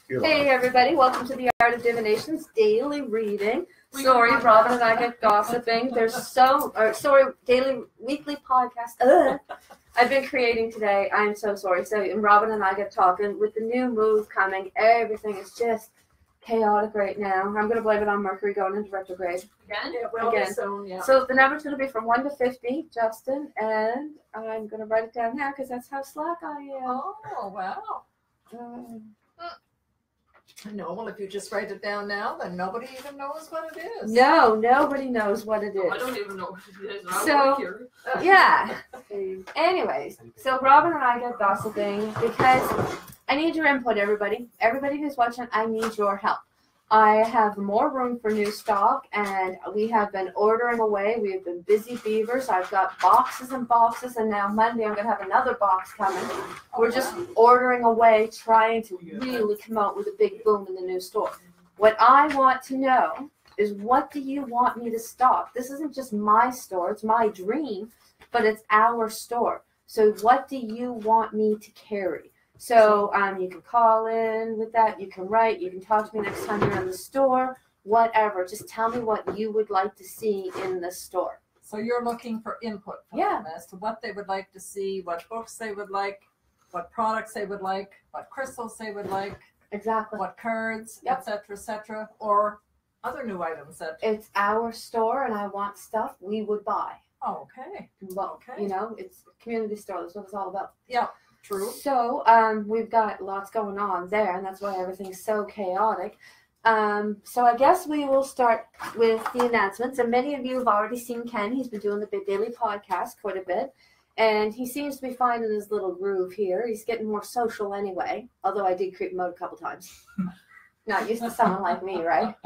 Hey everybody, welcome to the Art of Divination's daily reading. Sorry, Robin and I get gossiping. Weekly podcast. I've been creating today. I'm so sorry. So Robin and I get talking with the new move coming. Everything is just chaotic right now. I'm going to blame it on Mercury going into retrograde. Again? Yeah, well, again. Soon, yeah. So the number's going to be from 1 to 50, Justin, and I'm going to write it down now because that's how slack I am. Oh, wow. No, well, if you just write it down now, then nobody even knows what it is. No, nobody knows what it is. I don't even know what it is. So, yeah. Anyways, so Robin and I get gossiping because I need your input, everybody. Everybody who's watching, I need your help. I have more room for new stock, and we have been ordering away. We've been busy beavers. I've got boxes and boxes, and now Monday I'm going to have another box coming. We're just ordering away, trying to really come out with a big boom in the new store. What I want to know is, what do you want me to stock? This isn't just my store. It's my dream, but it's our store. So what do you want me to carry? So you can call in with that, you can write, you can talk to me next time you're in the store, whatever. Just tell me what you would like to see in the store. So you're looking for input from them as to what they would like to see, what books they would like, what products they would like, what crystals they would like. Exactly. What cards, etc., or other new items that... It's our store, and I want stuff we would buy. Oh, okay. Well, okay. You know, it's a community store. That's what it's all about. Yeah. True. So we've got lots going on there, and that's why everything's so chaotic. So I guess we will start with the announcements. And many of you have already seen Ken. He's been doing the Big Daily podcast quite a bit. And he seems to be finding his little groove here. He's getting more social anyway, although I did creep him out a couple times. Not used to someone like me, right?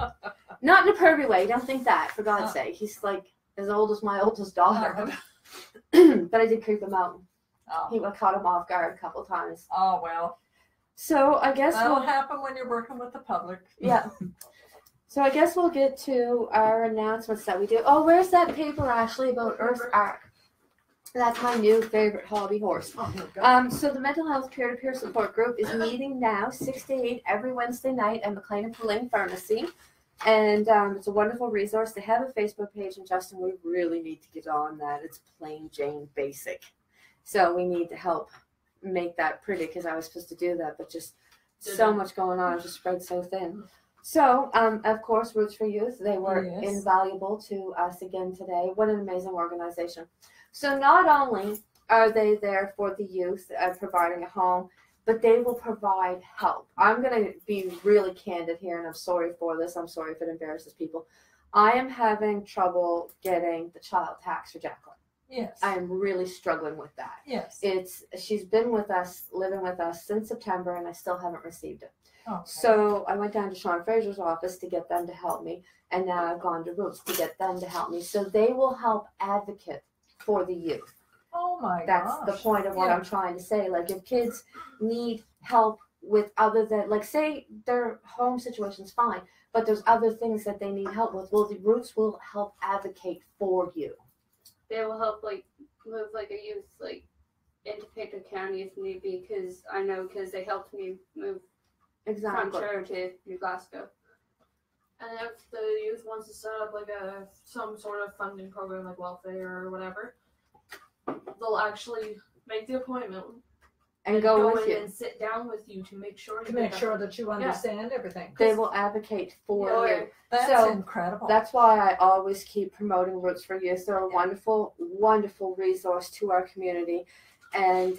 Not in a pervy way. Don't think that, for God's sake. He's like as old as my oldest daughter. But I did creep him out. Oh. He caught him off guard a couple times. Oh, well. So I guess that'll happen when you're working with the public. Yeah. So I guess we'll get to our announcements that we do. Oh, where's that paper, Ashley, about Earth Arc? That's my new favorite hobby horse. So the Mental Health Peer-to-Peer Support Group is meeting now 6 to 8 every Wednesday night at McLean and Pulling Pharmacy. And it's a wonderful resource. They have a Facebook page, and Justin, we really need to get on that. It's plain Jane basic. So we need to help make that pretty, because I was supposed to do that, but just so much going on, just spread so thin. So, of course, Roots for Youth, they were invaluable to us again today. What an amazing organization. So not only are they there for the youth, providing a home, but they will provide help. I'm going to be really candid here, and I'm sorry for this. I'm sorry if it embarrasses people. I am having trouble getting the child tax for Jacqueline. Yes. I am really struggling with that. Yes. She's been with us, living with us since September, and I still haven't received it. Okay. So I went down to Sean Fraser's office to get them to help me, and now I've gone to Roots to get them to help me. So they will help advocate for the youth. Oh my gosh. That's the point of what I'm trying to say. Like, if kids need help with other than, like, say their home situation's fine, but there's other things that they need help with, well, the Roots will help advocate for you. They will help, like, move, like, a youth, like, into Pictou County if need be, because I know, because they helped me move from Truro to New Glasgow. And if the youth wants to set up, like, some sort of funding program, like welfare or whatever, they'll actually make the appointment and go with you and sit down with you to make sure that you understand everything. They will advocate for you. That's incredible. That's why I always keep promoting Roots for Youth. They're a wonderful, wonderful resource to our community, and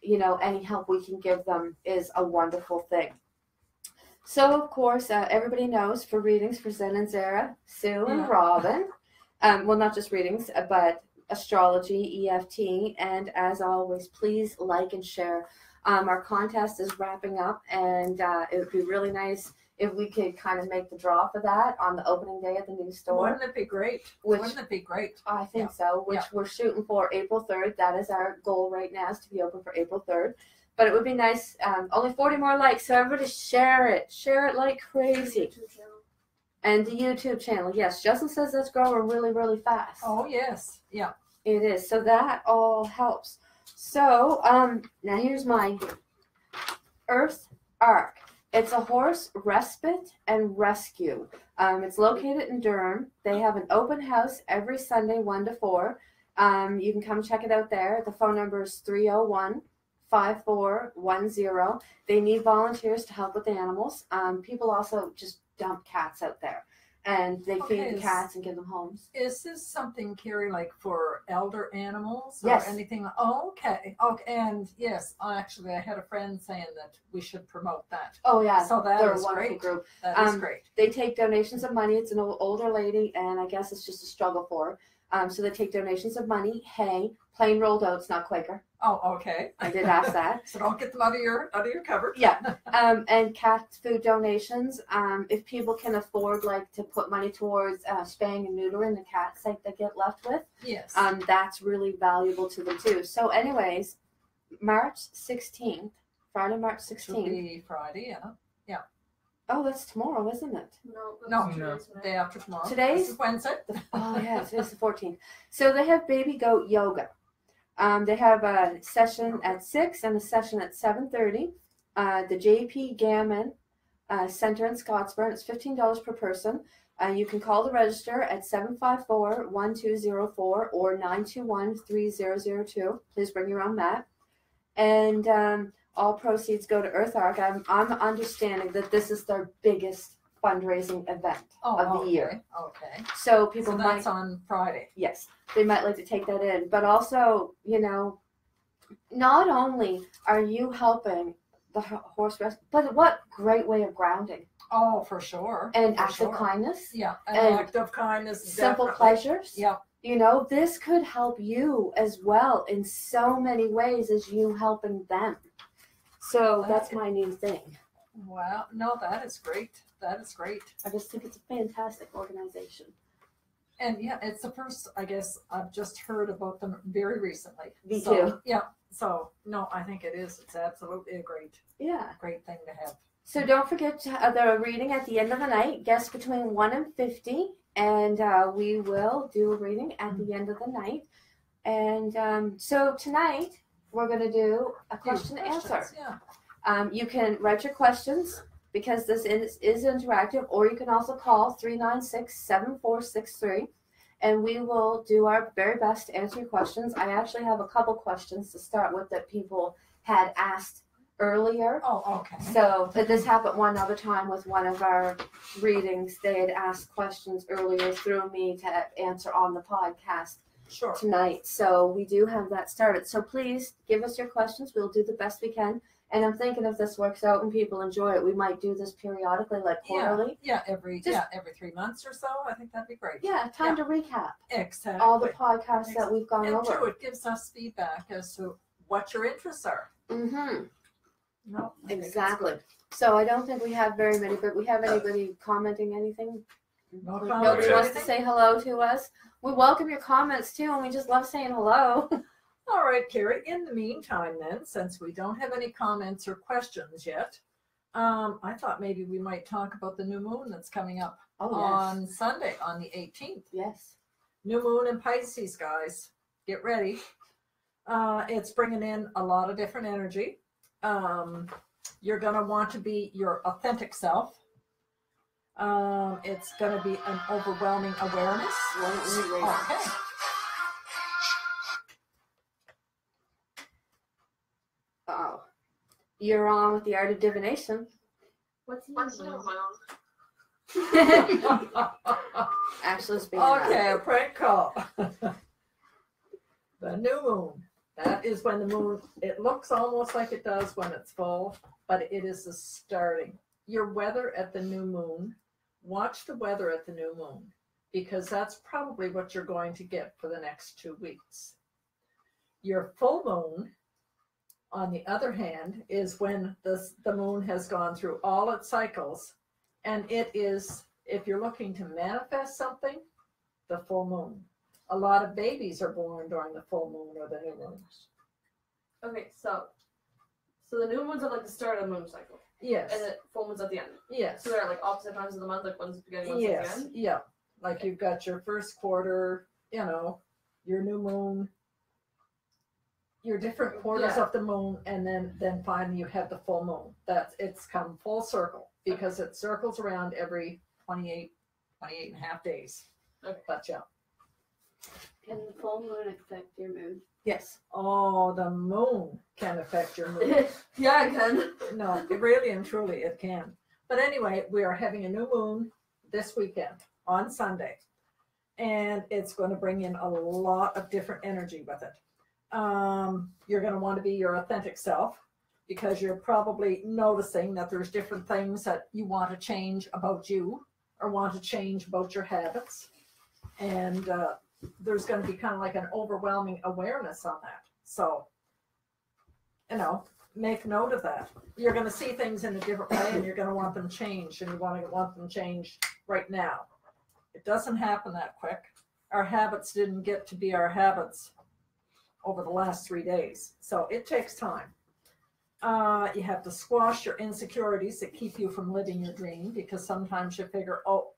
you know, any help we can give them is a wonderful thing. So, of course, everybody knows for readings for Zen and Zara, Sue and Robin. Well, not just readings, but astrology, EFT, and as always, please like and share. Our contest is wrapping up, and it would be really nice if we could kind of make the draw for that on the opening day at the new store. Wouldn't it be great? Wouldn't it be great? I think so, which we're shooting for April 3rd. That is our goal right now, is to be open for April 3rd. But it would be nice, only 40 more likes, so everybody share it. Share it like crazy. And the YouTube channel, yes. Justin says that's growing really, really fast. Oh, yes. Yeah. It is. So that all helps. So, now here's my Earth Arc. It's a horse respite and rescue. It's located in Durham. They have an open house every Sunday, 1 to 4. You can come check it out there. The phone number is 301-5410. They need volunteers to help with the animals. People also just dump cats out there, and they feed the cats and give them homes. Is this something, Carrie, like for elder animals or Yes. anything? Okay. And yes, actually, I had a friend saying that we should promote that. Oh yeah, So they're a is wonderful great. group. That is great. They take donations of money. It's an older lady, and I guess it's just a struggle for her. So they take donations of money, hay, plain rolled oats, not Quaker. Oh, okay. I did ask that. So don't get them out of your cupboard. Yeah. And cat food donations. If people can afford like to put money towards spaying and neutering the cats like they get left with, Yes. that's really valuable to them too. So anyways, March 16th, Friday, March 16th. Should be Friday, yeah. Oh, that's tomorrow, isn't it? No, day after tomorrow. Today's This is Wednesday. Oh yeah, today's the 14th. So they have baby goat yoga. They have a session at 6 and a session at 7:30. The JP Gammon Center in Scottsburn. It's $15 per person. You can call the register at 754-1204 or 921-3002. Please bring your own mat. And all proceeds go to Earth Ark. I'm understanding that this is their biggest fundraising event of the year. Okay. So people might. That's on Friday. Yes, they might like to take that in. But also, not only are you helping the horse rescue, but what great way of grounding. Oh, for sure. And for acts of kindness. Yeah, and act of kindness. Simple definitely. pleasures. Yeah. This could help you as well in so many ways as you helping them. So that's my new thing. Wow. No, that is great. That is great. I just think it's a fantastic organization. And yeah, it's the first, I guess, I've just heard about them very recently. Me too. Yeah. So, no, I think it is. It's absolutely a great thing to have. So don't forget the reading at the end of the night. Guess between 1 and 50. And we will do a reading at the end of the night. And so tonight, we're going to do a question and answer. Yeah. You can write your questions because this is interactive, or you can also call 396-7463, and we will do our very best to answer your questions. I actually have a couple questions to start with that people had asked earlier. Oh, okay. So this happened one other time with one of our readings. They had asked questions earlier through me to answer on the podcast tonight. So we do have that started. So please give us your questions. We'll do the best we can. And I'm thinking if this works out and people enjoy it, we might do this periodically, like quarterly. Yeah, every 3 months or so. I think that'd be great. Yeah, to recap. Exactly. All the podcasts that we've gone over. And too, it gives us feedback as to what your interests are. Mm-hmm. No, exactly. So I don't think we have very many, but we have anybody commenting anything? Nobody wants to say hello to us. We welcome your comments too, and we just love saying hello. All right, Carrie. In the meantime, then, since we don't have any comments or questions yet, I thought maybe we might talk about the new moon that's coming up on Sunday, on the 18th. Yes. New moon in Pisces, guys. Get ready. It's bringing in a lot of different energy. You're going to want to be your authentic self. It's going to be an overwhelming awareness. Okay. Oh, you're on with the art of divination. What's new moon? Actually, it's being okay, a prank call. The new moon. That is when the moon, it looks almost like it does when it's full, but it is the starting. Your weather at the new moon, watch the weather at the new moon, because that's probably what you're going to get for the next 2 weeks. Your full moon, on the other hand, is when the moon has gone through all its cycles, and it is, if you're looking to manifest something, the full moon. A lot of babies are born during the full moon or the new moon. Okay, so the new moon's at like the start of the moon cycle. Yes. And the full moon's at the end. Yes. So they're like opposite times of the month, like one's the beginning, one's at the end. Yeah. Like you've got your first quarter, your new moon. your different quarters of the moon, and then finally you have the full moon. It's come full circle because it circles around every 28 and a half days. Okay. But yeah. Can the full moon affect your mood? Yes. Oh, the moon can affect your mood. Yeah, I can. No, it really and truly it can. But anyway, we are having a new moon this weekend on Sunday, and it's going to bring in a lot of different energy with it. You're going to want to be your authentic self, because you're probably noticing that there's different things that you want to change about you or want to change about your habits. And there's going to be kind of like an overwhelming awareness on that. So, make note of that. You're going to see things in a different way, and you're going to want them changed, and you want them changed right now. It doesn't happen that quick. Our habits didn't get to be our habits over the last 3 days. So it takes time. You have to squash your insecurities that keep you from living your dream, because sometimes you figure, oh,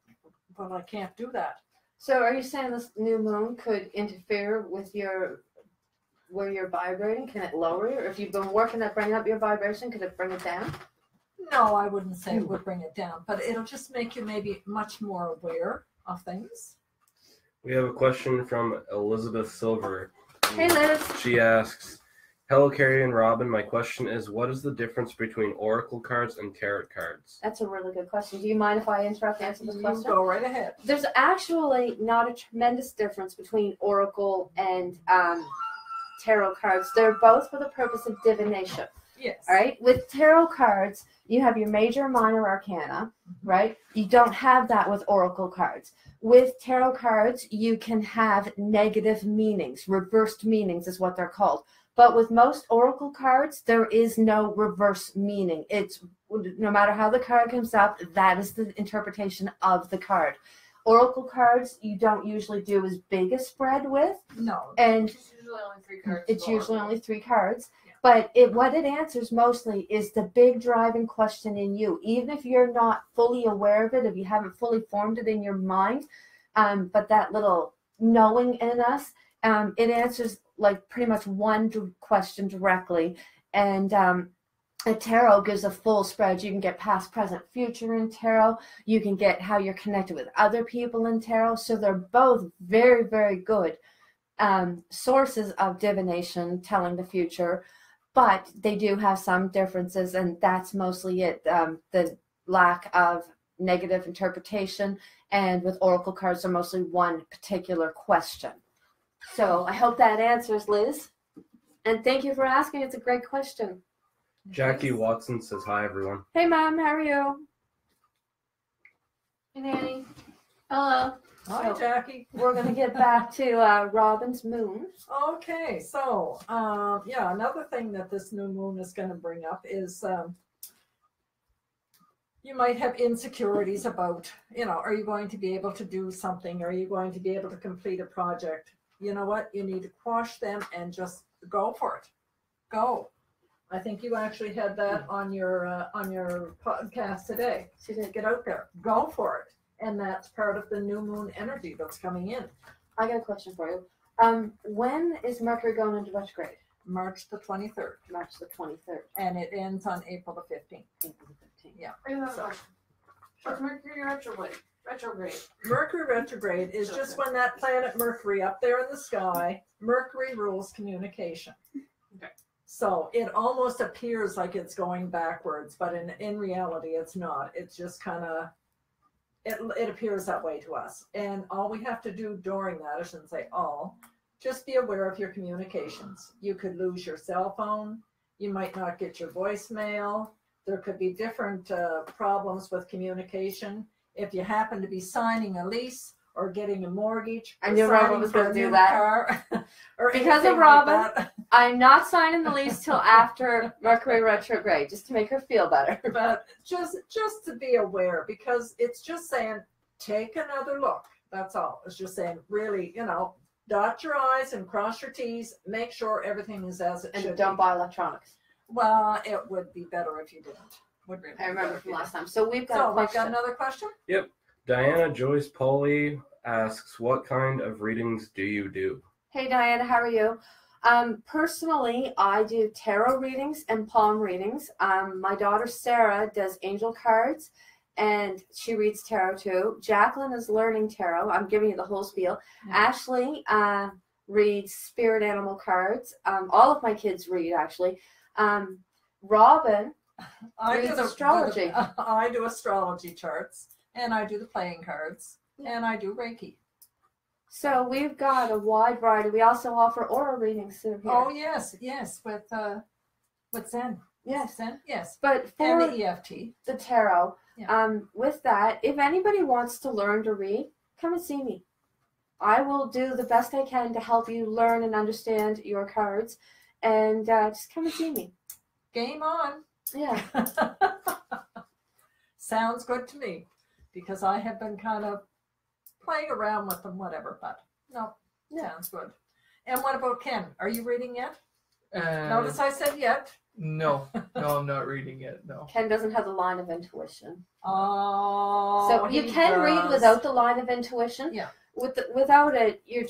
but I can't do that. So are you saying this new moon could interfere with where you're vibrating? Can it lower you? Or if you've been working at bringing up your vibration, could it bring it down? No, I wouldn't say it would bring it down, but it'll just make you maybe much more aware of things. We have a question from Elizabeth Silver. Hey, Liz. She asks, hello, Carrie and Robin. My question is, what is the difference between oracle cards and tarot cards? That's a really good question. Do you mind if I interrupt and answer this question? Go right ahead. There's actually not a tremendous difference between oracle and tarot cards. They're both for the purpose of divination. Yes. All right. With tarot cards, you have your major, minor arcana, right? You don't have that with oracle cards. With tarot cards, you can have negative meanings. Reversed meanings is what they're called. But with most oracle cards, there is no reverse meaning. It's no matter how the card comes up, that is the interpretation of the card. Oracle cards, you don't usually do as big a spread with. No. And It's usually only 3 cards. it's usually only 3 cards. Yeah. But what it answers mostly is the big driving question in you. Even if you're not fully aware of it, if you haven't fully formed it in your mind, but that little knowing in us, it answers like pretty much one question directly. And a tarot gives a full spread. You can get past, present, future in tarot. You can get how you're connected with other people in tarot. So they're both very, very good sources of divination, telling the future. But they do have some differences, and that's mostly it. The lack of negative interpretation, and with oracle cards, are mostly one particular question. So I hope that answers, Liz. And thank you for asking. It's a great question. Jackie Watson says, hi, everyone. Hey, Mom. How are you? Hey, Nanny. Hello. Hi, So- Jackie. We're going to get back to Robin's moon. Okay, so another thing that this new moon is going to bring up is you might have insecurities about, are you going to be able to do something? Are you going to be able to complete a project? You know what? You need to quash them and just go for it. Go. I think you actually had that on your podcast today. So get out there, go for it. And that's part of the new moon energy that's coming in. I got a question for you. When is Mercury going into retrograde? March the 23rd. March the 23rd. And it ends on April the 15th. April the 15th. Yeah. I have a question. What's Mercury retrograde? Mercury retrograde is just when that planet Mercury up there in the sky, Mercury rules communication. Okay. So it almost appears like it's going backwards, but in reality it's not. It's just kind of, it appears that way to us. And all we have to do during that, I shouldn't say all, just be aware of your communications. You could lose your cell phone. You might not get your voicemail. There could be different problems with communication. If you happen to be signing a lease or getting a mortgage, I knew Robin was going to do that. Car, or Because anything of Robin, like that. I'm not signing the lease till after Mercury retrograde, just to make her feel better. But just to be aware, because it's just saying, take another look. That's all. It's just saying, really, dot your I's and cross your T's. Make sure everything is as it should And don't be. buy electronics. Well, it would be better if you didn't. Would really I be remember better from if you last time. So we've got So a we've question. got another question? Diana Joyce Pauly asks, what kind of readings do you do? Hey, Diana, how are you? Personally, I do tarot readings and palm readings. My daughter Sarah does angel cards, and she reads tarot too. Jacqueline is learning tarot. I'm giving you the whole spiel. Yeah. Ashley reads spirit animal cards. All of my kids read, actually. Robin reads astrology. I do astrology charts, and I do the playing cards, and I do Reiki. So we've got a wide variety. We also offer aura readings through here. Oh yes, with Zen. Yes. Zen. Yes. But for And the EFT. the tarot, Yeah. with that, if anybody wants to learn to read, come and see me. I will do the best I can to help you learn and understand your cards, and just come and see me. Game on. Yeah. Sounds good to me, because I have been kind of playing around with them, whatever, but no, sounds good. And what about Ken? Are you reading yet? Notice I said yet. No, I'm not reading yet. No. Ken doesn't have the line of intuition. Oh, So you can read without the line of intuition. Yeah. Without it, you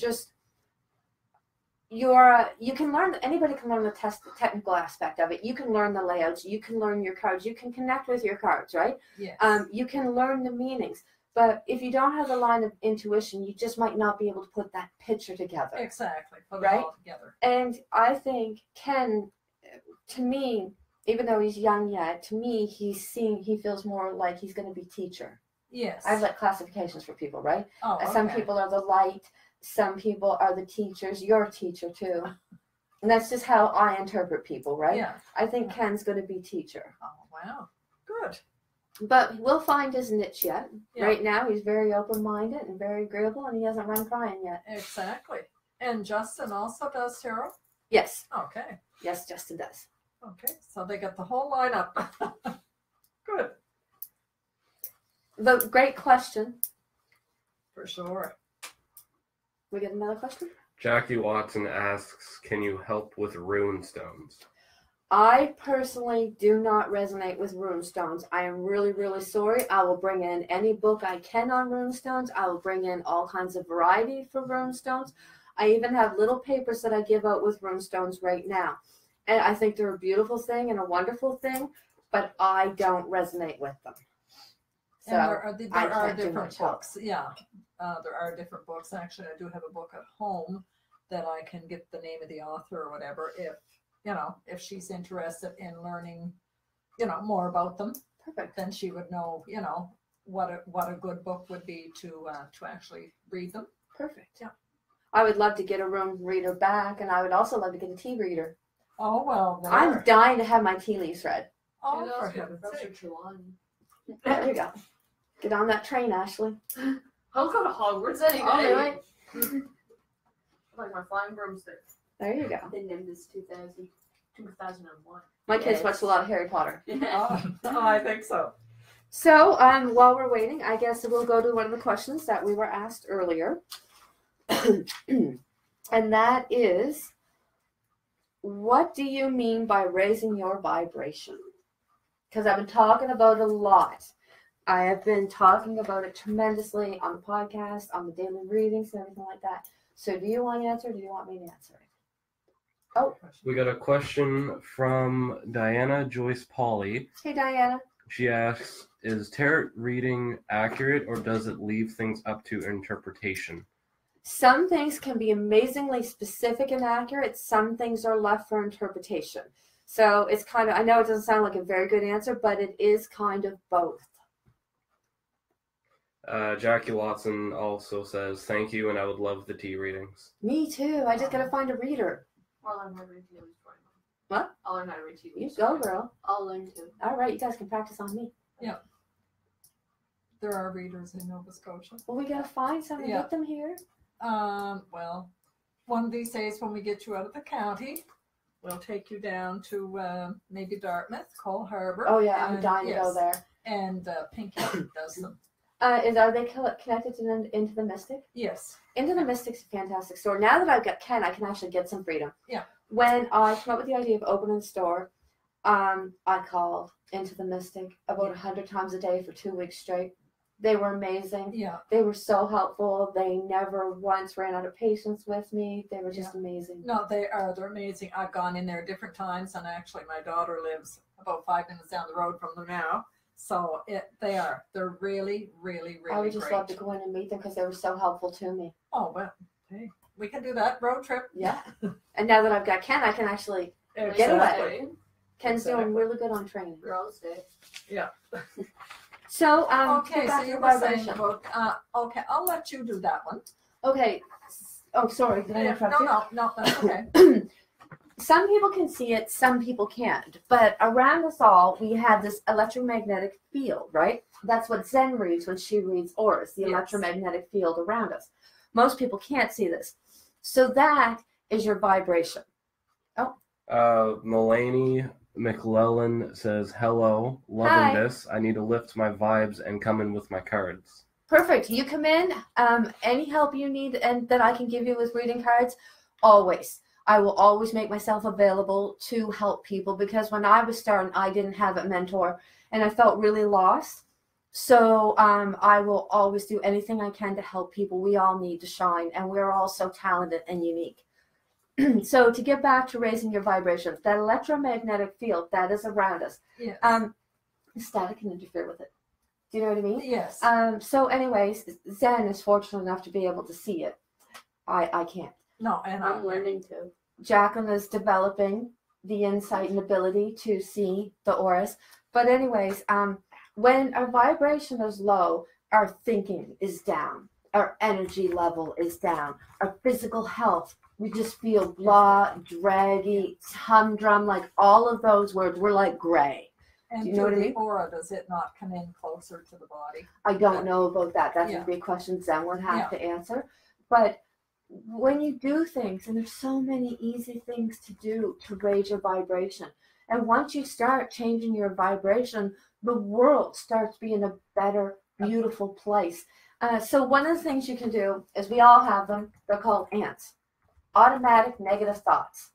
can learn. Anybody can learn the technical aspect of it. You can learn the layouts. You can learn your cards. You can connect with your cards, right? Yes. You can learn the meanings. But if you don't have the line of intuition, you just might not be able to put that picture together. Exactly. Put Right? it all together. And I think Ken, to me, even though he's young yet, to me, he feels more like he's going to be teacher. Yes. I have like classifications for people, right? Oh, okay. Some people are the light, some people are the teachers. You're a teacher too. And that's just how I interpret people, right? Yeah. I think Ken's going to be teacher. Oh, wow. Good. But we'll find his niche yet. Yeah. Right now, he's very open-minded and very agreeable, and he hasn't run crying yet. Exactly. And Justin also does tarot? Yes. Okay. Yes, Justin does. Okay. So they got the whole lineup. Good. But great question. For sure. We get another question? Jackie Watson asks, can you help with rune stones? I personally do not resonate with rune stones. I am really, really sorry. I will bring in any book I can on rune stones. I will bring in all kinds of variety for rune stones. I even have little papers that I give out with rune stones right now. And I think they're a beautiful thing and a wonderful thing, but I don't resonate with them. So And there are can't do different much help. books. Yeah. There are different books. Actually, I do have a book at home that I can get the name of the author or whatever if she's interested in learning, more about them. Perfect. Then she would know, what a good book would be to actually read them. Perfect. Yeah. I would love to get a room reader back, and I would also love to get a tea reader. Oh, well, there. I'm dying to have my tea leaves read. Oh, for heaven's sake. There you go. Get on that train, Ashley. I'll go to Hogwarts anyway. Oh, really? Like my flying broomstick. There you go. The Nimbus 2000. 2001. My kids watched a lot of Harry Potter. Oh, I think so. So, while we're waiting, I guess we'll go to one of the questions that we were asked earlier. And that is, what do you mean by raising your vibration? Because I've been talking about it a lot. I have been talking about it tremendously on the podcast, on the daily readings, and everything like that. So do you want to answer, or do you want me to answer it? Oh. We got a question from Diana Joyce Pauley. Hey, Diana. She asks, is tarot reading accurate, or does it leave things up to interpretation? Some things can be amazingly specific and accurate. Some things are left for interpretation. So it's kind of, I know it doesn't sound like a very good answer, but it is kind of both. Jackie Watson also says, thank you, and I would love the tea readings. Me too. I just got to find a reader. I'll learn how to read tea leaves for you. What? I'll learn how to read tea You leaves. go, girl. I'll learn to. All right, you guys can practice on me. There are readers in Nova Scotia. Well, we got to find some and Yeah. get them here. Well, one of these days when we get you out of the county, we'll take you down to maybe Dartmouth, Cole Harbour. Oh, yeah, I'm and, dying to go yes, there. And Pinky does them. Are they connected to Into the Mystic? Yes. Into the Mystic's a fantastic store. Now that I've got Ken, I can actually get some freedom. Yeah. When I came up with the idea of opening a store, I called Into the Mystic about 100 times a day for 2 weeks straight. They were amazing. Yeah. They were so helpful. They never once ran out of patience with me. They were just amazing. No, they are. They're amazing. I've gone in there different times, and actually my daughter lives about 5 minutes down the road from them now. So they're really, really, really I would just great. love to go in and meet them because they were so helpful to me. Oh, well, hey, we can do that road trip. Yeah. And now that I've got Ken, I can actually get away. Ken's doing really good on training. Girls' Day. Yeah. So, Okay, get back so to you the were saying vibration. about, okay, I'll let you do that one. Okay. Oh, sorry. Did I interrupt you? No, that's okay. Some people can see it, some people can't. But around us all, we have this electromagnetic field, right? That's what Zen reads when she reads auras, the electromagnetic field around us. Most people can't see this. So that is your vibration. Oh. Mulaney McClellan says, hello, loving this. I need to lift my vibes and come in with my cards. Perfect. You come in. Any help you need and that I can give you with reading cards, always. I will always make myself available to help people because when I was starting, I didn't have a mentor and I felt really lost. So I will always do anything I can to help people. We all need to shine and we're all so talented and unique. So to get back to raising your vibration, that electromagnetic field that is around us, Yes. static can interfere with it. Do you know what I mean? Yes. So anyways, Zen is fortunate enough to be able to see it. I can't. No, and I'm learning to. Jacqueline is developing the insight and ability to see the auras. But anyways, when our vibration is low, our thinking is down. Our energy level is down. Our physical health, we just feel blah, draggy, humdrum, like all of those words. We're like gray. And do you know what I mean? The aura, does it not come in closer to the body? I don't know about that. That's a big question Zen would have to answer. But when you do things, and there's so many easy things to do to raise your vibration. And once you start changing your vibration, the world starts being a better, beautiful place. So one of the things you can do is we all have them. They're called ants. Automatic negative thoughts.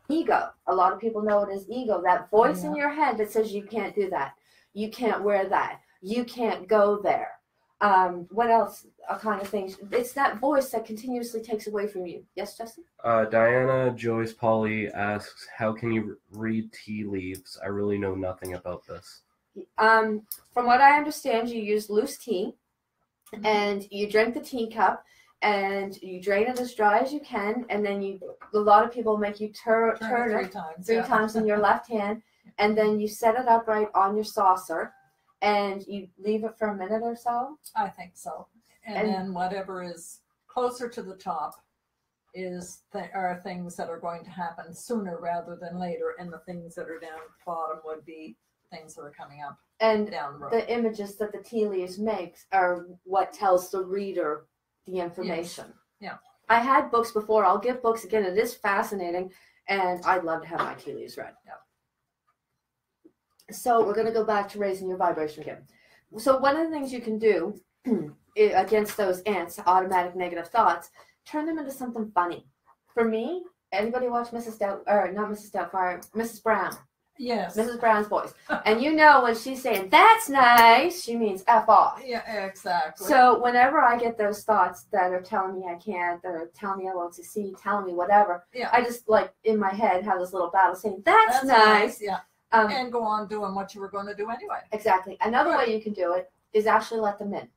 Ego. A lot of people know it as ego. That voice in your head that says you can't do that. You can't wear that. You can't go there. What else? Kind of things. It's that voice that continuously takes away from you. Yes, Justin? Diana Joyce Polly asks, how can you read tea leaves? I really know nothing about this. From what I understand, you use loose tea, and you drink the teacup, and you drain it as dry as you can, and then a lot of people make you turn it three times in your left hand, and then you set it upright on your saucer, and you leave it for a minute or so. I think so. And then whatever is closer to the top are things that are going to happen sooner rather than later, and the things that are down at the bottom would be things that are coming up and down the road. The images that the tea leaves makes are what tells the reader the information. Yes. Yeah. I had books before. I'll give books again. It is fascinating, and I'd love to have my tea leaves read. Yeah. So we're going to go back to raising your vibration again. So one of the things you can do against those ants, automatic negative thoughts, turn them into something funny. For me, anybody watch Mrs. Brown? Yes. Mrs. Brown's voice. And you know when she's saying, that's nice, she means F off. Yeah, exactly. So whenever I get those thoughts that are telling me I can't, or telling me I won't succeed, telling me whatever, I just, like, in my head have this little battle saying, that's nice. Yeah. And go on doing what you were going to do anyway. Exactly. Another way you can do it is actually let them in.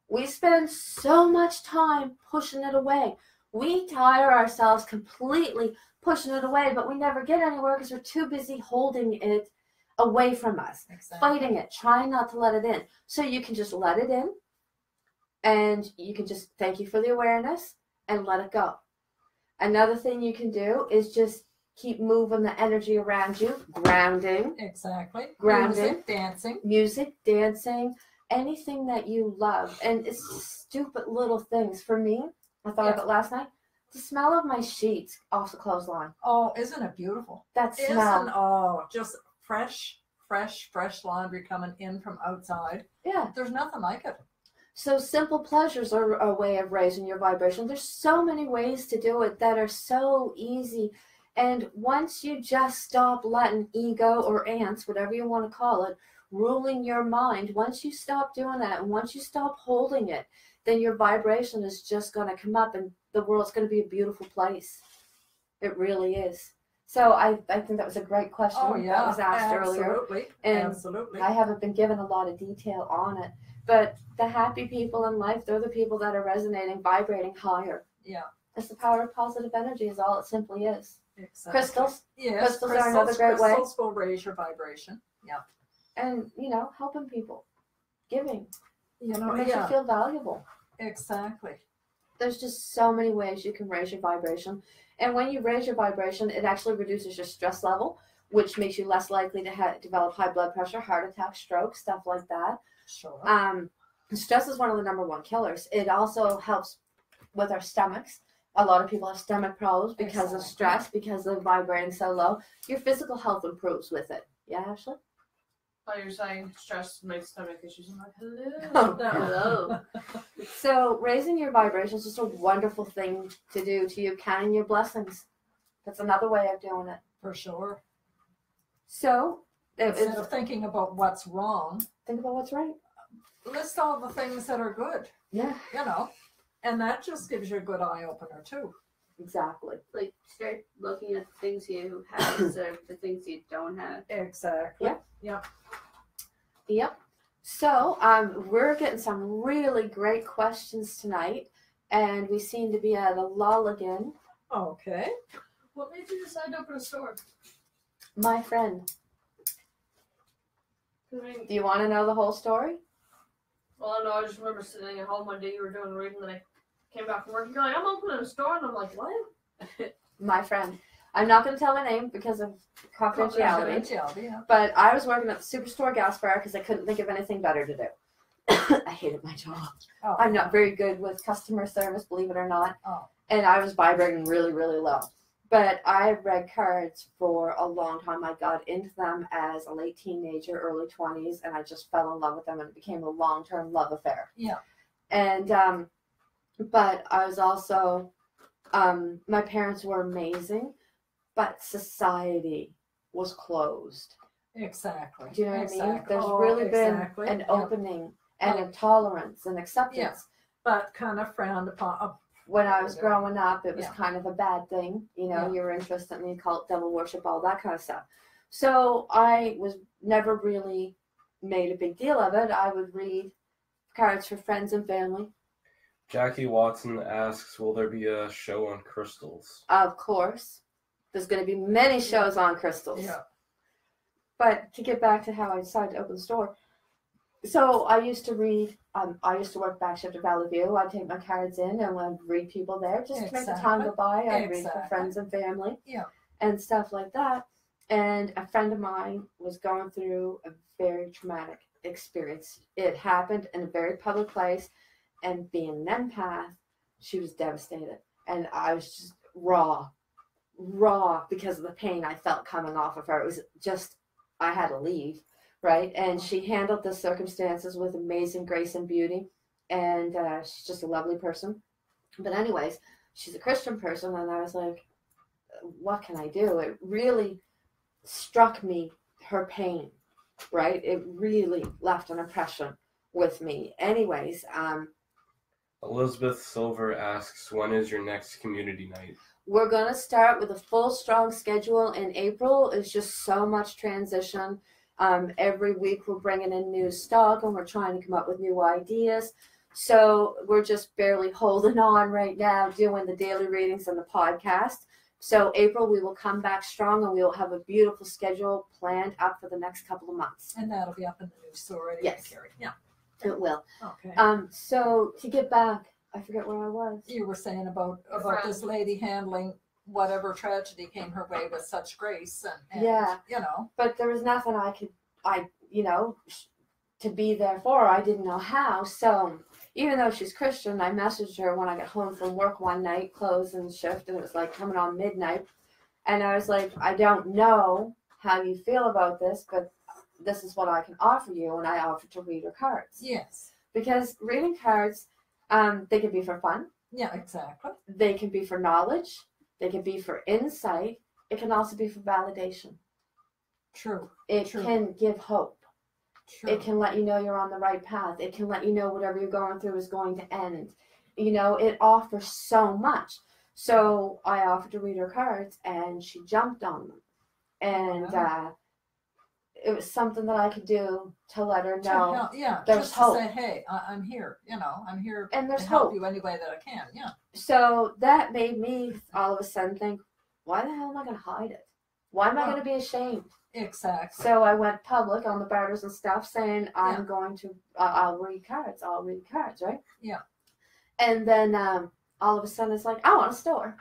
We spend so much time pushing it away. We tire ourselves completely pushing it away, but we never get anywhere because we're too busy holding it away from us, fighting it, trying not to let it in. So you can just let it in, and you can just thank you for the awareness and let it go. Another thing you can do is just keep moving the energy around you, grounding. Exactly. Grounding. Music, dancing, anything that you love. And it's stupid little things. For me, I thought of it last night. The smell of my sheets off the clothesline. Oh, isn't it beautiful? That smell. Just fresh laundry coming in from outside. Yeah. There's nothing like it. So simple pleasures are a way of raising your vibration. There's so many ways to do it that are so easy. And once you just stop letting ego or ants, whatever you want to call it, ruling your mind, once you stop doing that and once you stop holding it, then your vibration is just going to come up and the world's going to be a beautiful place. It really is. So I think that was a great question that was asked earlier. And absolutely. I haven't been given a lot of detail on it. But the happy people in life, they're the people that are resonating, vibrating higher. Yeah. It's the power of positive energy is all it simply is. Exactly. Crystals. Yes, Crystals are another great way. Crystals will raise your vibration. Yeah. And, helping people. Giving. It makes you feel valuable. Exactly. There's just so many ways you can raise your vibration. And when you raise your vibration, it actually reduces your stress level, which makes you less likely to develop high blood pressure, heart attack, stroke, stuff like that. Sure. Stress is one of the number one killers. It also helps with our stomachs. A lot of people have stomach problems because of stress, because they're vibrating so low. Your physical health improves with it. Yeah, Ashley? Oh, you're saying stress makes stomach issues. I'm like, hello. Hello. So raising your vibration is just a wonderful thing to do to you, counting your blessings. That's another way of doing it. For sure. So instead of thinking about what's wrong, think about what's right. List all the things that are good. Yeah. And that just gives you a good eye opener too. Exactly. Like start looking at the things you have instead of the things you don't have. Exactly. Yep. So we're getting some really great questions tonight, and we seem to be at a lull again. Okay. What made you decide to open a store? My friend. I mean, Do you want to know the whole story? well, no, I just remember sitting at home one day, you were doing reading, and I came back from work, and you're like, I'm opening a store, and I'm like, what? My friend. I'm not going to tell my name because of confidentiality. Confidentiality, yeah. But I was working at the Superstore gas bar because I couldn't think of anything better to do. I hated my job. Oh. I'm not very good with customer service, believe it or not. Oh. And I was vibrating really, really low. But I read cards for a long time. I got into them as a late teenager, early 20s, and I just fell in love with them, and it became a long-term love affair. Yeah. And, but I was also, my parents were amazing, but society was closed. Exactly. Do you know what I mean? There's really been an opening and a tolerance and acceptance. Yeah. But kind of frowned upon. When I was growing up, it was Yeah. kind of a bad thing. Yeah. You were interested in the occult, devil worship, all that kind of stuff. So I was never really made a big deal of it. I would read cards for friends and family. Jackie Watson asks, will there be a show on crystals? Of course. There's going to be many shows on crystals. Yeah. But to get back to how I decided to open the store. So I used to read, I used to work back shift at Valley View. I'd take my cards in and I'd read people there just to make the time go by. I'd read for friends and family and stuff like that. And a friend of mine was going through a very traumatic experience. It happened in a very public place, and being an empath, she was devastated. And I was just raw because of the pain I felt coming off of her. It was just, I had to leave. Right, and she handled the circumstances with amazing grace and beauty, and she's just a lovely person. But anyways, she's a Christian person, and I was like, what can I do? It really struck me, her pain, right? It really left an impression with me. Anyways, Elizabeth Silver asks, when is your next community night? We're going to start with a full, strong schedule in April. It's just so much transition. Every week we're bringing in new stock and we're trying to come up with new ideas. So we're just barely holding on right now, doing the daily readings and the podcast. So April we will come back strong and we will have a beautiful schedule planned up for the next couple of months. And that'll be up in the new store. Yes. Carrie. Yeah. It will. Okay. So to get back, I forget where I was. You were saying about this lady handling whatever tragedy came her way with such grace and Yeah. But there was nothing to be there for her. I didn't know how. So even though she's Christian, I messaged her when I got home from work one night, closing shift, and it was like coming on midnight. And I was like, I don't know how you feel about this, but this is what I can offer you. And I offered to read her cards. Yes. Because reading cards, they can be for fun. Yeah, exactly. They can be for knowledge. They can be for insight. It can also be for validation. True. It can give hope. True. It can let you know you're on the right path. It can let you know whatever you're going through is going to end. You know, it offers so much. So I offered to read her cards, and she jumped on them. And it was something that I could do to let her know. There's just hope. To say, hey, I'm here. You know, I'm here and there's to help hope. you any way that I can. Yeah. So that made me all of a sudden think, why the hell am I going to hide it? Why am I going to be ashamed? Exactly. So I went public on the barters and stuff, saying I'm going to. I'll read cards. I'll read cards, right? Yeah. And then all of a sudden, it's like, I want a store.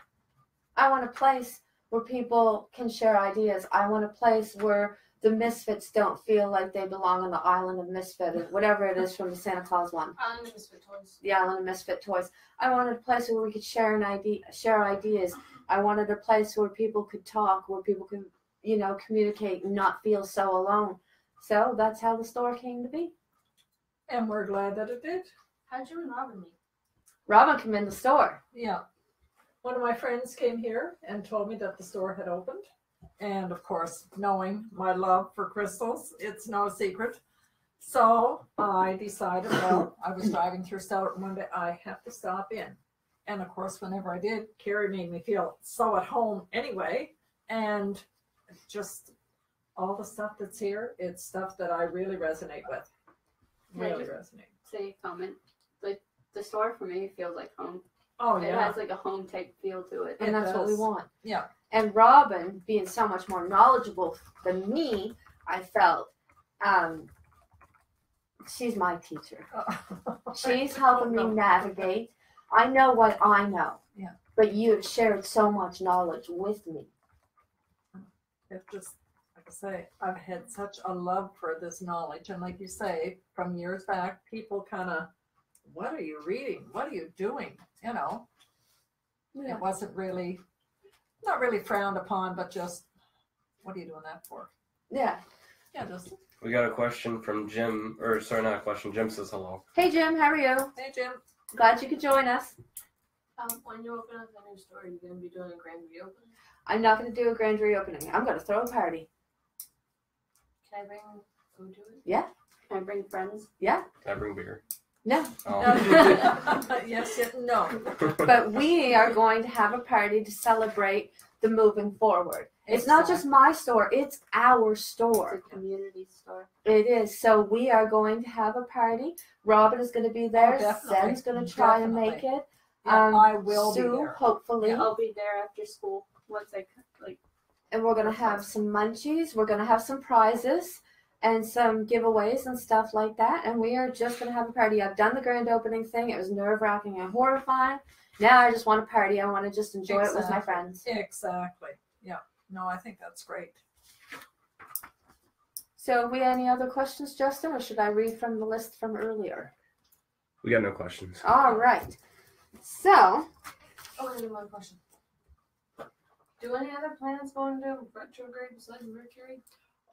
I want a place where people can share ideas. I want a place where the misfits don't feel like they belong on the island of misfit, or whatever it is from the Santa Claus one. Island of Misfit Toys. The island of misfit toys. I wanted a place where we could share ideas. I wanted a place where people could talk, where people could, you know, communicate and not feel so alone. So that's how the store came to be. And we're glad that it did. How'd you and Robin meet? Robin came in the store. Yeah. One of my friends came here and told me that the store had opened. And of course, knowing my love for crystals, it's no secret. So I decided, well, I was driving through Stoughton one day, I have to stop in. And of course, whenever I did, Carrie made me feel so at home anyway. And just all the stuff that's here, it's stuff that I really resonate with. Really resonate. Say a comment. Like the store for me feels like home. Oh, It yeah. has like a home type feel to it. And that's what we want. Yeah. And Robin, being so much more knowledgeable than me, I felt, she's my teacher. She's helping me navigate. I know what I know. Yeah. But you have shared so much knowledge with me. It just, like I say, I've had such a love for this knowledge. And like you say, from years back, people kind of, what are you reading? What are you doing? You know, It wasn't really, not really frowned upon, but just, what are you doing that for? Yeah. Yeah, just, We got a question from Jim, or sorry, not a question. Jim says hello. Hey, Jim, how are you? hey, Jim. Glad you could join us. When you open up the new store, are you going to be doing a grand reopening? I'm not going to do a grand reopening. I'm going to throw a party. Can I bring food to it? Yeah. Can I bring friends? Yeah. Can I bring beer? No. Oh. Yes, no. But we are going to have a party to celebrate the moving forward. It's not just my store, it's our It's store. a community store. It is. So we are going to have a party. Robin is going to be there. definitely. Zen's going to try and make Definitely. it. Yeah, I will Sue, be there. hopefully. Yeah, I'll be there after school once I like. And we're going to have some munchies. We're going to have some prizes and some giveaways and stuff like that. And we are just going to have a party. I've done the grand opening thing. It was nerve-wracking and horrifying. Now I just want a party. I want to just enjoy it with my friends. Exactly. Yeah. No, I think that's great. So, we any other questions, Justin, or should I read from the list from earlier? We got no questions. All right. So, Oh, I have one question. Do any other planets go into retrograde besides Mercury?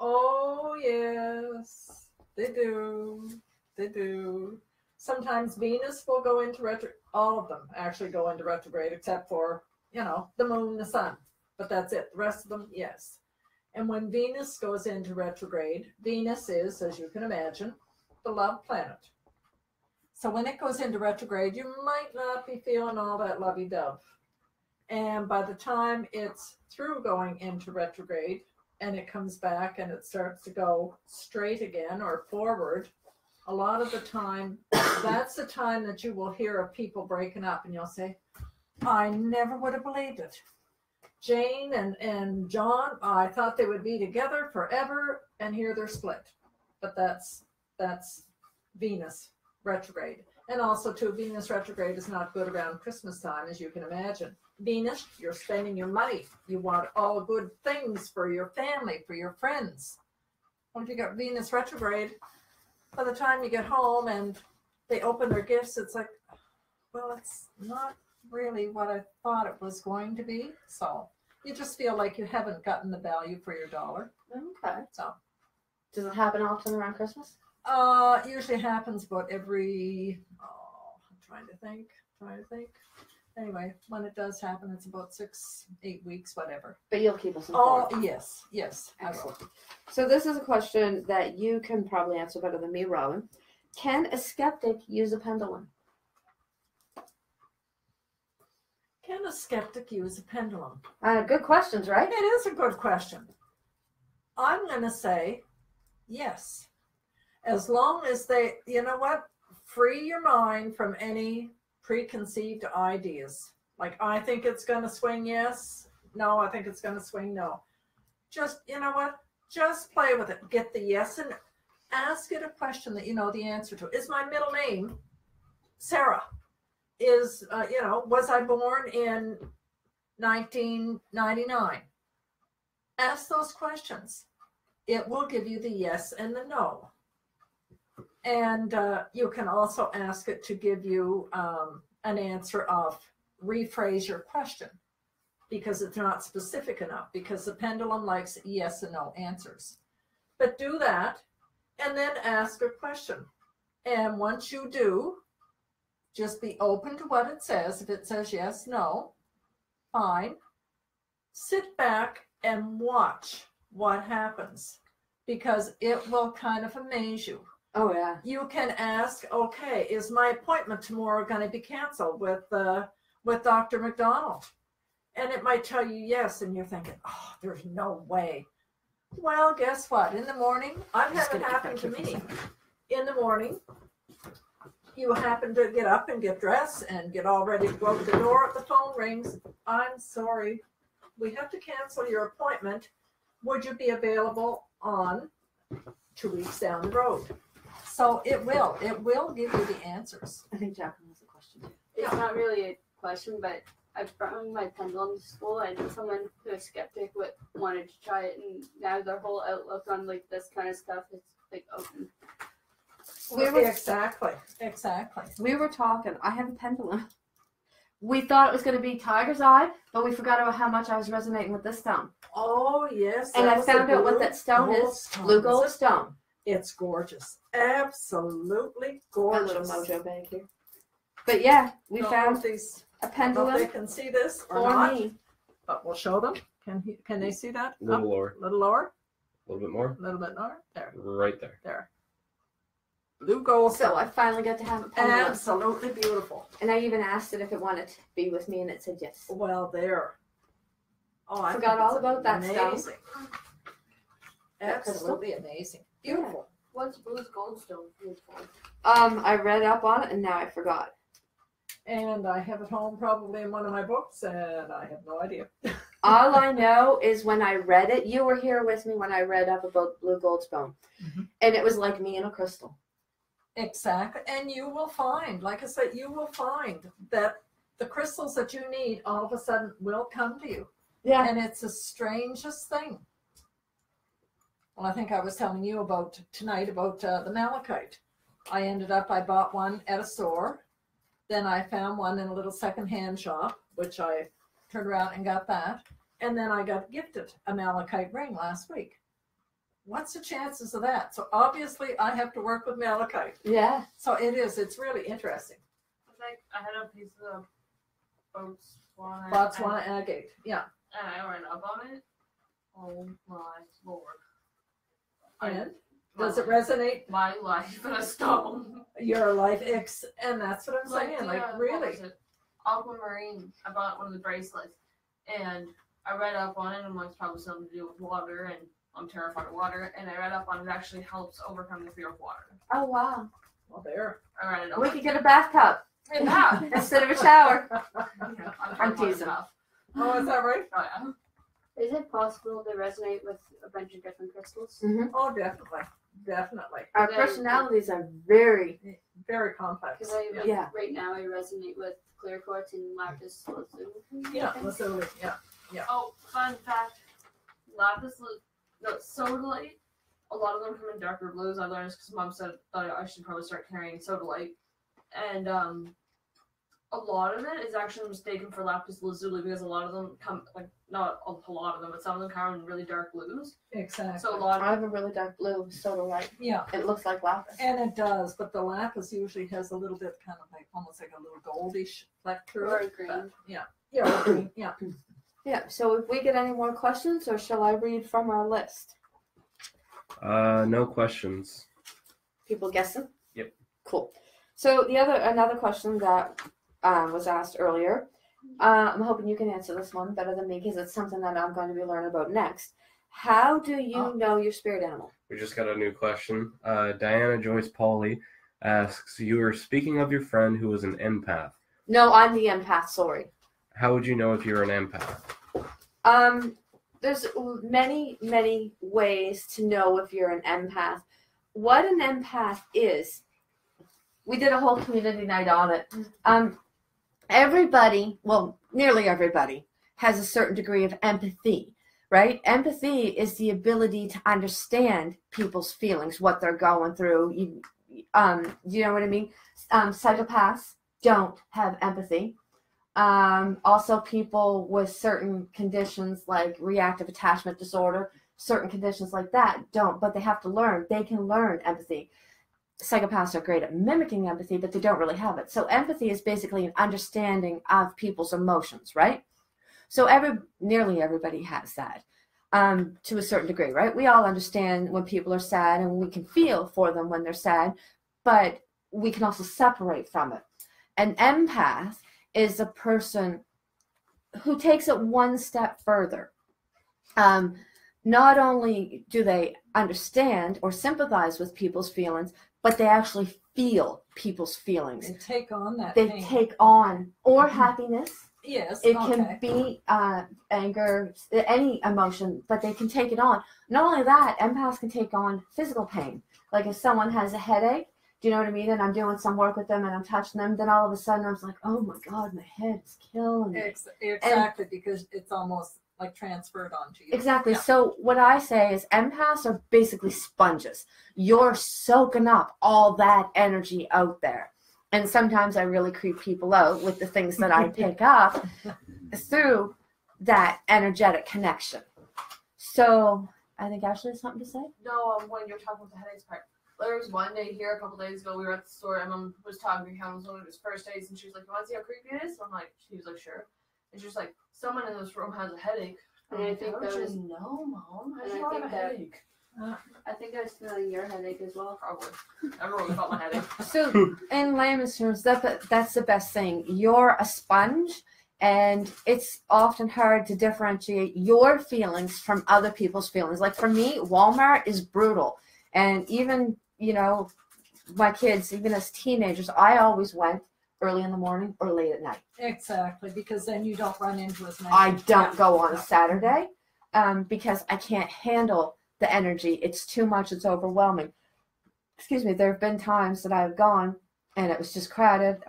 Oh, yes. They do. They do. Sometimes Venus will go into retrograde. All of them actually go into retrograde except for, the moon, the sun. But that's it. The rest of them, yes. And when Venus goes into retrograde, Venus is, as you can imagine, the love planet. So when it goes into retrograde, you might not be feeling all that lovey-dove. And by the time it's through going into retrograde and it comes back and it starts to go straight again or forward, a lot of the time, that's the time that you will hear of people breaking up and you'll say, I never would have believed it. Jane and John, I thought they would be together forever, and here they're split. But that's Venus retrograde. And also, too, Venus retrograde is not good around Christmas time, as you can imagine. Venus, you're spending your money. You want all good things for your family, for your friends. When you got Venus retrograde, by the time you get home and they open their gifts, it's like, well, it's not really what I thought it was going to be. So you just feel like you haven't gotten the value for your dollar. okay. So Does it happen often around Christmas? usually happens about every, I'm trying to think. anyway, when it does happen, it's about 6-8 weeks, whatever. But you'll keep us Oh, informed. yes, I will. Excellent. So this is a question that you can probably answer better than me, Robin. Can a skeptic use a pendulum? Can a skeptic use a pendulum? Good questions, right? It is a good question. I'm going to say yes. As long as they, you know what? Free your mind from any preconceived ideas. Like, I think it's going to swing yes. No, I think it's going to swing no. Just, you know what? Just play with it. Get the yes and ask it a question that you know the answer to. Is my middle name Sarah? Is, was I born in 1999? Ask those questions. It will give you the yes and the no. And you can also ask it to give you an answer of rephrase your question because it's not specific enough, because the pendulum likes yes and no answers. But do that and then ask a question. And once you do, just be open to what it says. If it says yes, no, fine. Sit back and watch what happens, because it will kind of amaze you. Oh, yeah. You can ask, okay, is my appointment tomorrow going to be canceled with Dr. McDonald? And it might tell you yes, and you're thinking, oh, there's no way. Well, guess what? In the morning, I've had it happen to me. In the morning, you happen to get up and get dressed and get all ready to go to the door. The phone rings. I'm sorry. We have to cancel your appointment. Would you be available on 2 weeks down the road? So it will give you the answers. I think Jacqueline has a question. It's not really a question, but I brought my pendulum to school, and someone who was skeptic wanted to try it, and now their whole outlook on like this kind of stuff is like open. Exactly. We were talking. I have a pendulum. We thought it was going to be tiger's eye, but we forgot about how much I was resonating with this stone. Oh, yes. And I found out what that stone is. Blue gold stone. It's gorgeous. Absolutely gorgeous. A little mojo bag here. But yeah, we found these. a I don't pendulum know if they can see this or for not, me. but we'll show them. Can they see that? A little Up, lower. little lower. A little bit more. A little bit lower. There. Right there. There. Blue gold. So I finally got to have a pendulum. Absolutely beautiful. And I even asked it if it wanted to be with me, and it said yes. Well, there. Oh, I Forgot think all it's about that stone. amazing. Absolutely amazing. Beautiful. What's Blue's Goldstone used for? I read up on it, and now I forgot. And I have it home probably in one of my books, and I have no idea. All I know is when I read it, you were here with me when I read up about blue goldstone. Mhm. And it was like me in a crystal. Exactly. And you will find, like I said, you will find that the crystals that you need all of a sudden will come to you. Yeah. And it's the strangest thing. Well, I think I was telling you about tonight about the malachite. I bought one at a store. Then I found one in a little secondhand shop, which I turned around and got that. And then I got gifted a malachite ring last week. What's the chances of that? So obviously I have to work with malachite. Yeah. So it's really interesting. I think I had a piece of Botswana agate. Yeah. and I read up on it. Oh my lord. And does it resonate? My life in a stone. Your life and that's what I'm saying. Like really. What was it? Aquamarine. I bought one of the bracelets, and I read up on it. I'm like, it's probably something to do with water, and I'm terrified of water. And I read up on it actually helps overcome the fear of water. Oh, wow. Well, there. I read it up. We could get a bathtub Yeah. instead of a shower. Yeah, I'm teasing. Oh, is that right? Oh yeah. Is it possible to resonate with a bunch of different crystals? Mm-hmm. Oh, definitely. Definitely. Our personalities are very, Very complex. Because Yeah. right now I resonate with clear quartz and lapis lazuli. Yeah, lazuli. Yeah. Oh, fun fact. Lapis, the sodalite, a lot of them come in darker blues. I learned this because Mom said that I should probably start carrying sodalite. And a lot of it is actually mistaken for lapis lazuli because a lot of them come, like, not a lot of them, but some of them come in really dark blues. Exactly. So a lot I of have a really dark blue, so do I. Yeah. It looks like lapis. And it does, but the lapis usually has a little bit kind of like almost like a little goldish fleck through Or it. green. But, yeah. Yeah, or green. Yeah. Yeah, so if we get any more questions, or shall I read from our list? No questions. People guessing? Yep. Cool. So another question that was asked earlier. I'm hoping you can answer this one better than me because it's something that I'm going to be learning about next. How do you know your spirit animal? We just got a new question. Diana Joyce Pauley asks, you were speaking of your friend who was an empath. No, I'm the empath, sorry. How would you know if you're an empath? There's many, many ways to know if you're an empath. What an empath is, we did a whole community night on it. Everybody, well, nearly everybody, has a certain degree of empathy, right? Empathy is the ability to understand people's feelings, what they're going through. You know what I mean? Psychopaths don't have empathy. Also, people with certain conditions like reactive attachment disorder, certain conditions like that don't, but they have to learn. They can learn empathy. Psychopaths are great at mimicking empathy, but they don't really have it. So empathy is basically an understanding of people's emotions, right? So nearly everybody has that to a certain degree, right? We all understand when people are sad and we can feel for them when they're sad, but we can also separate from it. An empath is a person who takes it one step further. Not only do they understand or sympathize with people's feelings, but they actually feel people's feelings. They take on that They pain. take on, or happiness. Yes. It can be anger, any emotion, but they can take it on. Not only that, empaths can take on physical pain. Like if someone has a headache, do you know what I mean? And I'm doing some work with them and I'm touching them, then all of a sudden I was like, oh my God, my head is killing me. Exactly, because it's almost like transferred onto you. Exactly. Yeah. So what I say is empaths are basically sponges. You're soaking up all that energy out there. And sometimes I really creep people out with the things that I pick up through that energetic connection. So I think Ashley has something to say. No, when you're talking about the headaches part, there was one day here a couple days ago. We were at the store, and Mom was talking to him. It was one of his first days, and she was like, "You want to see how creepy it is?" I'm like, she was like, "Sure." And she was like, "Someone in this room has a headache." And I think that was no, Mom. And I I think have a that- headache. I think I was feeling your headache as well. Probably. Everyone felt my headache. So in layman's terms, that's the best thing. You're a sponge, and it's often hard to differentiate your feelings from other people's feelings. Like for me, Walmart is brutal. And even, my kids, even as teenagers, I always went early in the morning or late at night. Exactly, because then you don't run into as many. I don't go on a Saturday because I can't handle the energy. It's too much. It's overwhelming. Excuse me. There have been times that I've gone and it was just crowded,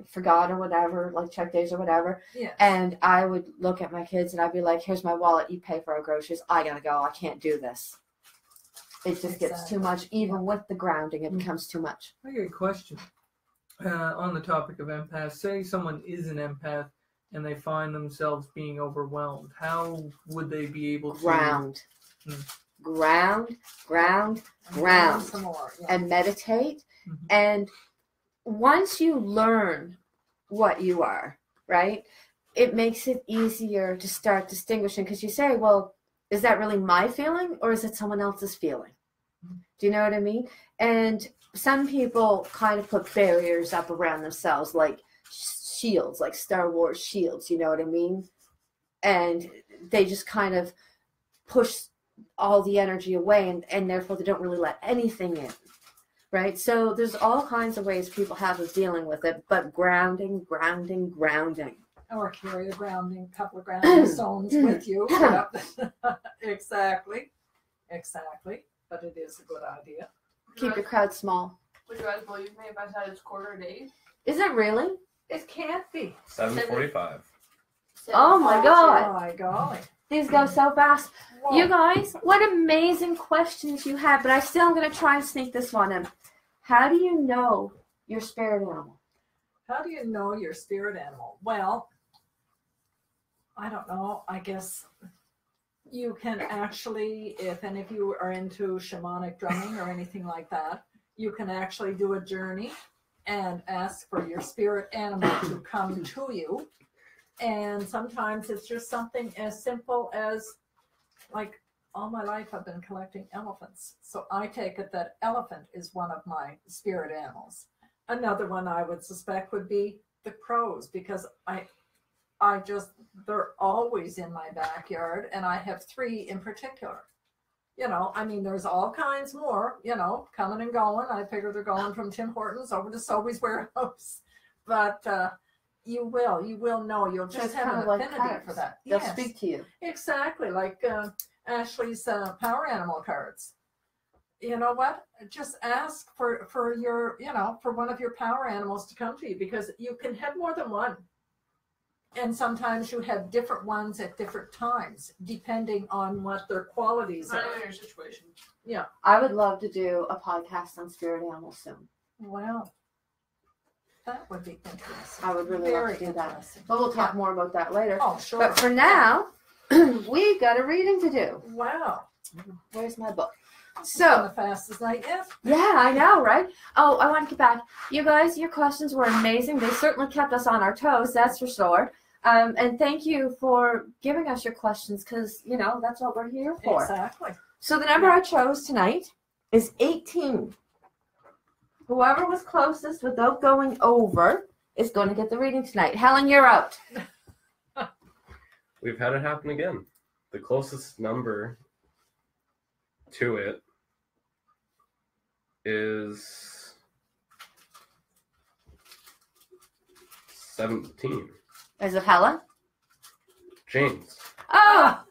forgot or whatever, like check days or whatever. Yes. And I would look at my kids and I'd be like, here's my wallet. You pay for our groceries. I got to go. I can't do this. It just gets too much. Even with the grounding, it becomes too much. I got a question. On the topic of empaths, say someone is an empath and they find themselves being overwhelmed. How would they be able to Ground. Ground. Some more, yeah. And meditate. Mm-hmm. And once you learn what you are, right, it makes it easier to start distinguishing, because you say, well, is that really my feeling or is it someone else's feeling? Do you know what I mean? And some people kind of put barriers up around themselves, like shields, like Star Wars shields, you know what I mean? And they just kind of push all the energy away, and therefore they don't really let anything in, right? So there's all kinds of ways people have of dealing with it, but grounding. Or carry a couple of grounding stones with you. Yep. Exactly. But it is a good idea. Keep your crowd small. Would you guys believe me if I said it's quarter to 8? Is it really? It can't be. 7:45. Oh my God. Oh my golly. These go so fast. Whoa. You guys, what amazing questions you have, but I still am going to try and sneak this one in. How do you know your spirit animal? How do you know your spirit animal? Well, I don't know. I guess you can actually, if any of you are into shamanic drumming or anything like that, you can actually do a journey and ask for your spirit animal to come to you. And sometimes it's just something as simple as, like, all my life I've been collecting elephants. So I take it that elephant is one of my spirit animals. Another one I would suspect would be the crows, because they're always in my backyard, and I have 3 in particular. I mean, there's all kinds more, coming and going. I figure they're going from Tim Hortons over to Sobeys warehouse. But you will know. You'll just have an affinity for that. They'll speak to you. Exactly, like Ashley's power animal cards. You know what? Just ask for your, for one of your power animals to come to you, because you can have more than one. And sometimes you have different ones at different times, depending on what their qualities are. Depending on your situation. Yeah. I would love to do a podcast on spirit animals soon. Well, that would be interesting. I would really love to do that. But we'll talk more about that later. Oh, sure. But for now, we've got a reading to do. Wow. Where's my book? So the fastest night yet. Yeah, I know, right? Oh, I want to get back. You guys, your questions were amazing. They certainly kept us on our toes, that's for sure. And thank you for giving us your questions, because, that's what we're here for. Exactly. So the number I chose tonight is 18. Whoever was closest without going over is going to get the reading tonight. Helen, you're out. We've had it happen again. The closest number to it is 17. Is it Helen? James. Oh!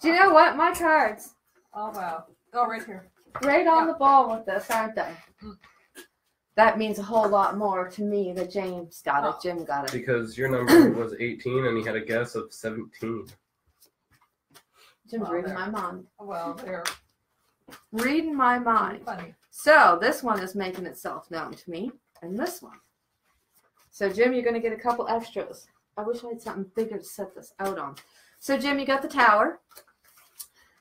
Do you know what? My cards. Oh, wow. Oh, right here. Right on the ball with this, aren't they? That means a whole lot more to me that James got it, Jim got it. Because your number was 18 and he had a guess of 17. Jim's reading my mind. Well, they're reading my mind. funny. So this one is making itself known to me, and this one. So Jim, you're going to get a couple extras. I wish I had something bigger to set this out on. So Jim, you got the Tower,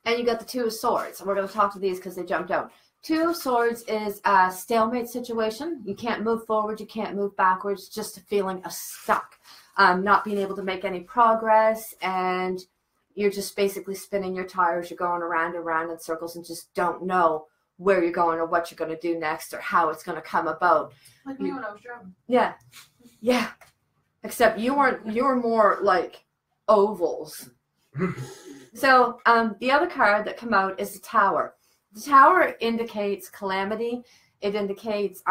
and you got the 2 of Swords. And we're going to talk to these because they jumped out. 2 of Swords is a stalemate situation. You can't move forward, you can't move backwards, just a feeling of stuck. Not being able to make any progress, and you're just basically spinning your tires. You're going around and around in circles and just don't know where you're going or what you're going to do next or how it's going to come about. Like me when I was driving. Yeah. Yeah. Except you were more like ovals. So the other card that come out is the Tower. The Tower indicates calamity. It indicates,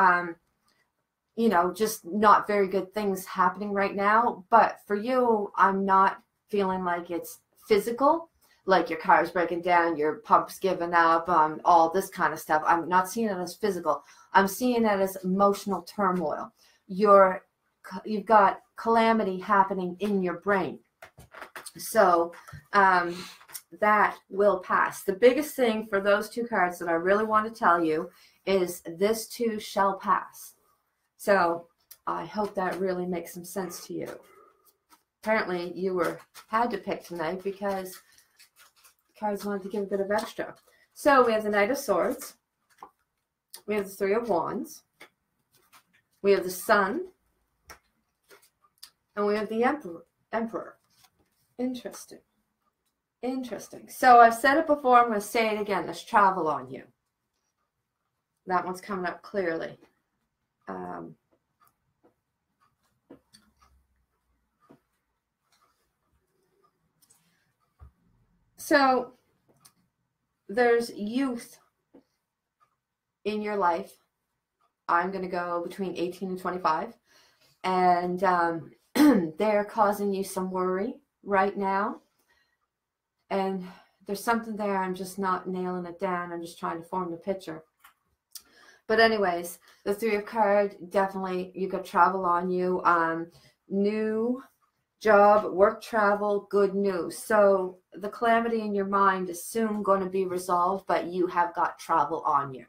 just not very good things happening right now. But for you, I'm not feeling like it's physical, like your car's breaking down, your pump's giving up, all this kind of stuff. I'm not seeing it as physical. I'm seeing it as emotional turmoil. You've got calamity happening in your brain. So that will pass. The biggest thing for those 2 cards that I really want to tell you is this too shall pass. So I hope that really makes some sense to you. Apparently you had to pick tonight because cards wanted to give a bit of extra. So we have the Knight of Swords. We have the 3 of Wands. We have the Sun. And we have the Emperor. Interesting. Interesting. So I've said it before. I'm going to say it again. There's travel on you. That one's coming up clearly. So there's youth in your life. I'm going to go between 18 and 25. And they're causing you some worry right now. And there's something there. I'm just not nailing it down. I'm just trying to form the picture. But anyways, the 3 of Cards, definitely you got travel on you. New job, work, travel, good news. So the calamity in your mind is soon going to be resolved, but you have got travel on you.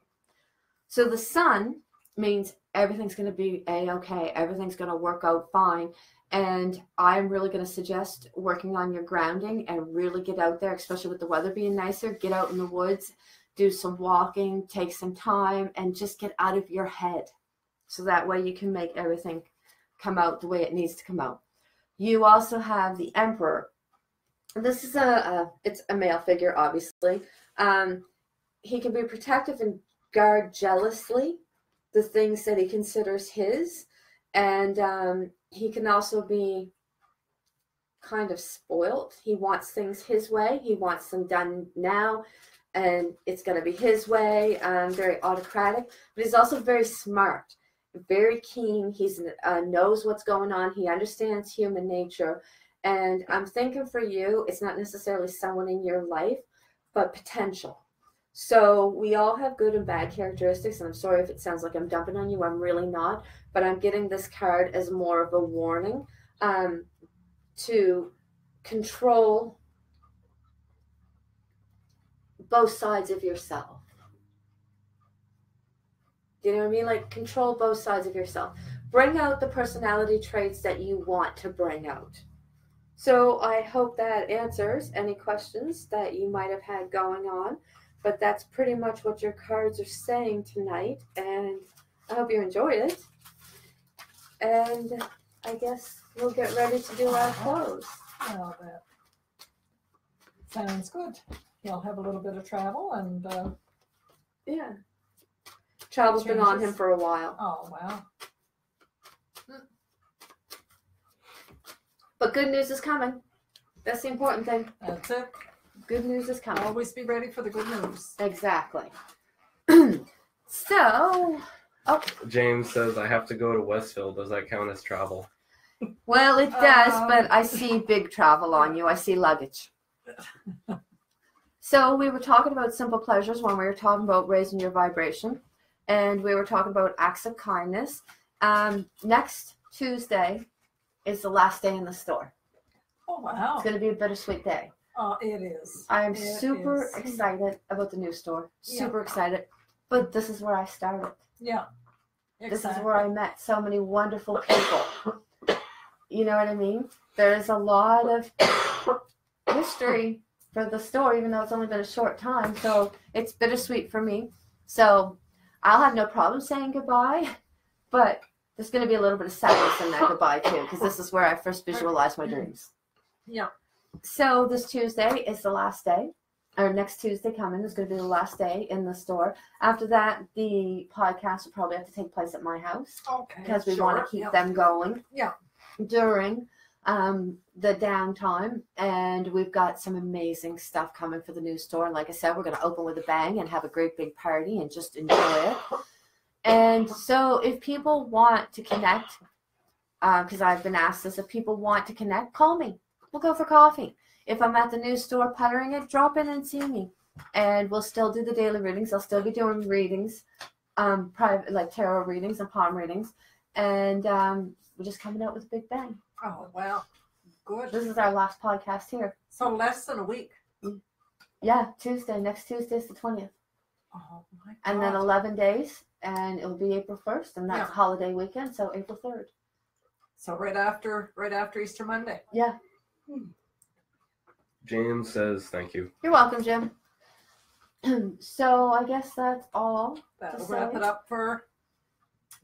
So the Sun means everything's going to be a-okay. Everything's going to work out fine. And I'm really going to suggest working on your grounding and really get out there, especially with the weather being nicer. Get out in the woods, do some walking, take some time, and just get out of your head. So that way you can make everything come out the way it needs to come out. You also have the Emperor. This is it's a male figure, obviously. He can be protective and guard jealously the things that he considers his. And he can also be kind of spoiled. He wants things his way. He wants them done now, and it's going to be his way. Very autocratic, but he's also very smart, very keen. He knows what's going on. He understands human nature. And I'm thinking for you, it's not necessarily someone in your life, but potential. So we all have good and bad characteristics, and I'm sorry if it sounds like I'm dumping on you. I'm really not, but I'm getting this card as more of a warning to control both sides of yourself. Do you know what I mean? Like, control both sides of yourself. Bring out the personality traits that you want to bring out. So I hope that answers any questions that you might have had going on. But that's pretty much what your cards are saying tonight. And I hope you enjoyed it. And I guess we'll get ready to do our close. Well, that sounds good. He'll have a little bit of travel and... yeah. Travel's been on him for a while. Oh, wow. But good news is coming. That's the important thing. That's it. Good news is coming. Always be ready for the good news. Exactly. So, James says, I have to go to Westfield. Does that count as travel? well, it does, but I see big travel on you. I see luggage. So we were talking about simple pleasures when we were talking about raising your vibration. And we were talking about acts of kindness. Next Tuesday is the last day in the store. Oh, wow. It's going to be a bittersweet day. Oh, it is. I am super excited about the new store. Super excited. But this is where I started. Yeah. This is where I met so many wonderful people. You know what I mean? There's a lot of history for the store, even though it's only been a short time. So it's bittersweet for me. So I'll have no problem saying goodbye. But there's going to be a little bit of sadness in that goodbye, too, because this is where I first visualized my dreams. Yeah. So this Tuesday is the last day, or next Tuesday coming is going to be the last day in the store. After that, the podcast will probably have to take place at my house. Okay. Because we want to keep them going. Yeah. During the downtime, and we've got some amazing stuff coming for the new store. And like I said, we're going to open with a bang and have a great big party and just enjoy it. And so if people want to connect, because I've been asked this, if people want to connect, call me. We'll go for coffee. If I'm at the new store puttering it, drop in and see me. And we'll still do the daily readings. I'll still be doing readings, private, like tarot readings and palm readings. And we're just coming out with a big bang. Oh, wow. Good. This is our last podcast here. So less than a week. Yeah, Tuesday. Next Tuesday is the 20th. Oh, my God. And then 11 days, and it'll be April 1st, and that's a holiday weekend, so April 3rd. So right after Easter Monday. Yeah. James says, thank you. You're welcome, Jim. So I guess that's all. That'll wrap it up for,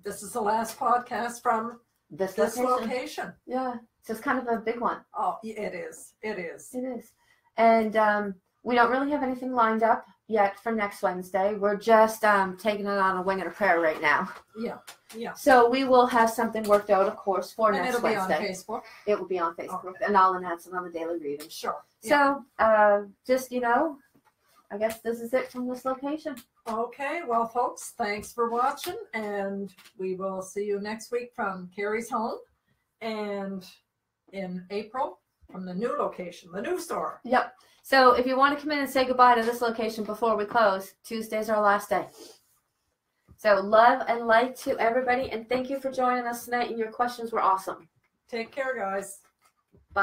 this is the last podcast from this location. Yeah. So it's kind of a big one. Oh, it is. It is. It is. And we don't really have anything lined up yet for next Wednesday. We're just taking it on a wing and a prayer right now. Yeah. Yeah. So we will have something worked out, of course, for And next it'll be Wednesday. on Facebook. It will be on Facebook, Okay. and I'll announce it on the daily reading. Sure. Yeah. So, just, I guess this is it from this location. Okay, well, folks, thanks for watching, and we will see you next week from Carrie's home, and in April from the new location, the new store. Yep. So if you want to come in and say goodbye to this location before we close, Tuesday's our last day. So love and light to everybody, and thank you for joining us tonight, and your questions were awesome. Take care, guys. Bye.